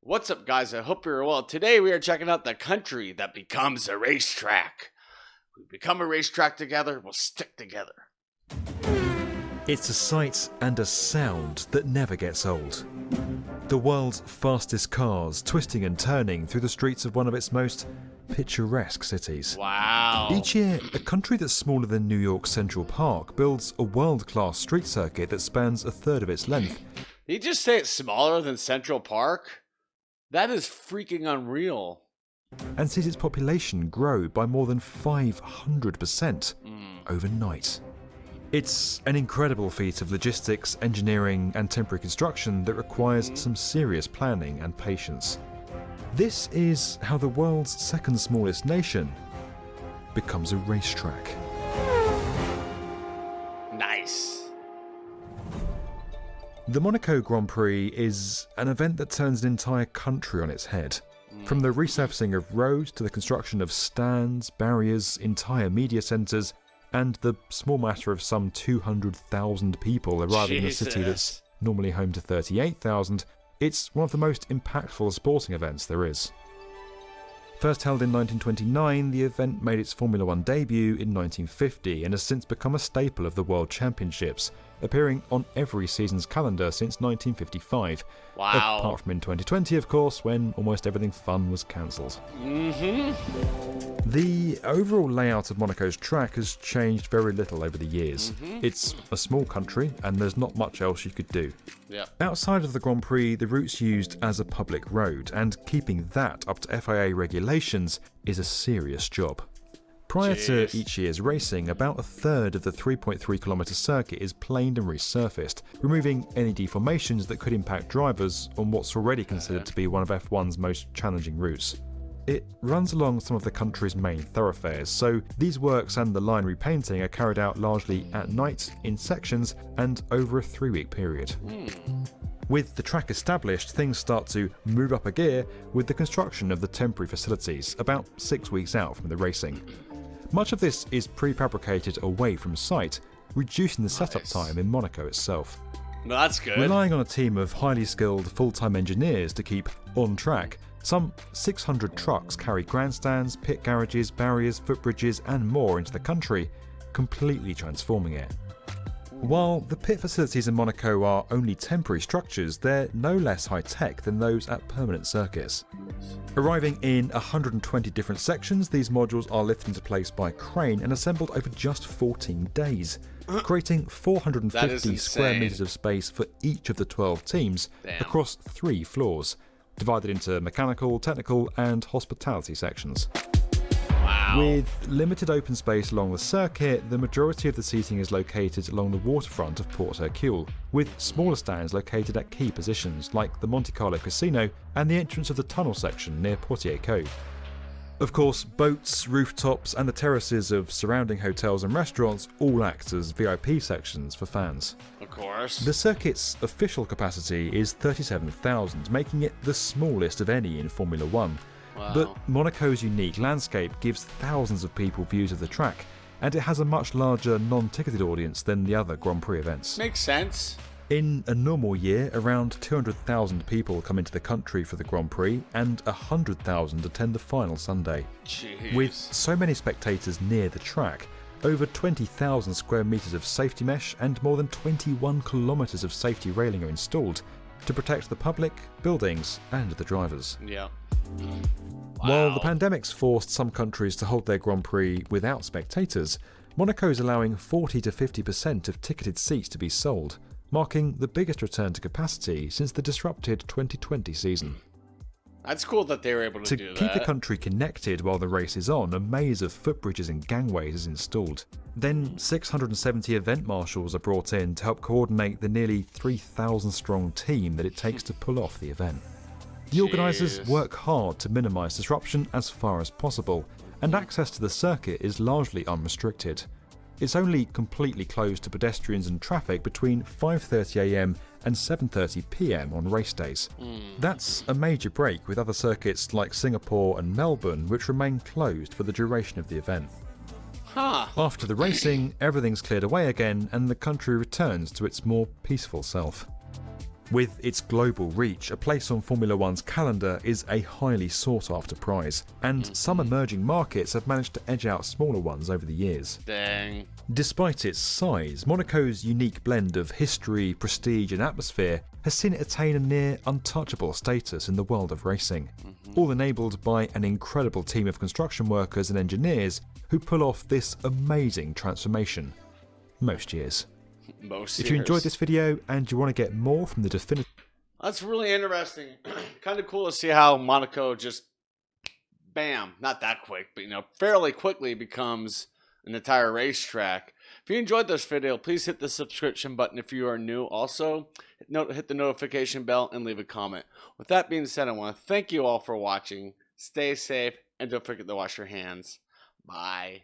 What's up, guys? I hope you're well. Today we are checking out the country that becomes a racetrack. We become a racetrack together, we'll stick together. It's a sight and a sound that never gets old. The world's fastest cars twisting and turning through the streets of one of its most picturesque cities. Wow. Each year, a country that's smaller than New York's Central Park builds a world-class street circuit that spans a third of its length. Did you just say it's smaller than Central Park? That is freaking unreal. And sees its population grow by more than 500% overnight. It's an incredible feat of logistics, engineering and temporary construction that requires some serious planning and patience. This is how the world's second smallest nation becomes a racetrack. Nice. The Monaco Grand Prix is an event that turns an entire country on its head. From the resurfacing of roads to the construction of stands, barriers, entire media centres, and the small matter of some 200,000 people arriving in a city that's normally home to 38,000, it's one of the most impactful sporting events there is. First held in 1929, the event made its Formula One debut in 1950 and has since become a staple of the World Championships, appearing on every season's calendar since 1955. Wow. Apart from in 2020, of course, when almost everything fun was cancelled. The overall layout of Monaco's track has changed very little over the years. It's a small country and there's not much else you could do. Yep. Outside of the Grand Prix, the route's used as a public road, and keeping that up to FIA regulations is a serious job. Prior to each year's racing, about a third of the 3.3km circuit is planed and resurfaced, removing any deformations that could impact drivers on what's already considered to be one of F1's most challenging routes. It runs along some of the country's main thoroughfares, so these works and the line repainting are carried out largely at night, in sections, and over a 3-week period. With the track established, things start to move up a gear with the construction of the temporary facilities, about 6 weeks out from the racing. Much of this is prefabricated away from site, reducing the setup time in Monaco itself. Well, that's good. Relying on a team of highly skilled full-time engineers to keep on track, some 600 trucks carry grandstands, pit garages, barriers, footbridges and more into the country, completely transforming it. While the pit facilities in Monaco are only temporary structures, they're no less high-tech than those at permanent circuits. Arriving in 120 different sections, these modules are lifted into place by crane and assembled over just 14 days, creating 450 square metres of space for each of the 12 teams across 3 floors, divided into mechanical, technical and hospitality sections. With limited open space along the circuit, the majority of the seating is located along the waterfront of Port Hercule, with smaller stands located at key positions like the Monte Carlo Casino and the entrance of the tunnel section near Portier Cove. Of course, boats, rooftops and the terraces of surrounding hotels and restaurants all act as VIP sections for fans. Of course. The circuit's official capacity is 37,000, making it the smallest of any in Formula One. Wow. But Monaco's unique landscape gives thousands of people views of the track, and it has a much larger non-ticketed audience than the other Grand Prix events. Makes sense. In a normal year, around 200,000 people come into the country for the Grand Prix, and 100,000 attend the final Sunday. Jeez. With so many spectators near the track, over 20,000 square metres of safety mesh and more than 21 kilometres of safety railing are installed to protect the public, buildings and the drivers. Yeah. While the pandemic's forced some countries to hold their Grand Prix without spectators, Monaco is allowing 40 to 50% of ticketed seats to be sold, marking the biggest return to capacity since the disrupted 2020 season. That's cool that they were able to do that. To keep the country connected while the race is on, a maze of footbridges and gangways is installed. Then 670 event marshals are brought in to help coordinate the nearly 3,000 strong team that it takes to pull off the event. The organisers work hard to minimise disruption as far as possible, and access to the circuit is largely unrestricted. It's only completely closed to pedestrians and traffic between 5:30am and 7:30pm on race days. That's a major break with other circuits like Singapore and Melbourne, which remain closed for the duration of the event. After the racing, everything's cleared away again and the country returns to its more peaceful self. With its global reach, a place on Formula One's calendar is a highly sought-after prize, and some emerging markets have managed to edge out smaller ones over the years. Dang. Despite its size, Monaco's unique blend of history, prestige and atmosphere has seen it attain a near untouchable status in the world of racing, all enabled by an incredible team of construction workers and engineers who pull off this amazing transformation most years. If you enjoyed this video and you want to get more from the definitive... That's really interesting. Kind of cool to see how Monaco just, bam, not that quick, but fairly quickly becomes an entire racetrack. If you enjoyed this video, please hit the subscription button if you are new. Also, hit the notification bell and leave a comment. With that being said, I want to thank you all for watching. Stay safe and don't forget to wash your hands. Bye.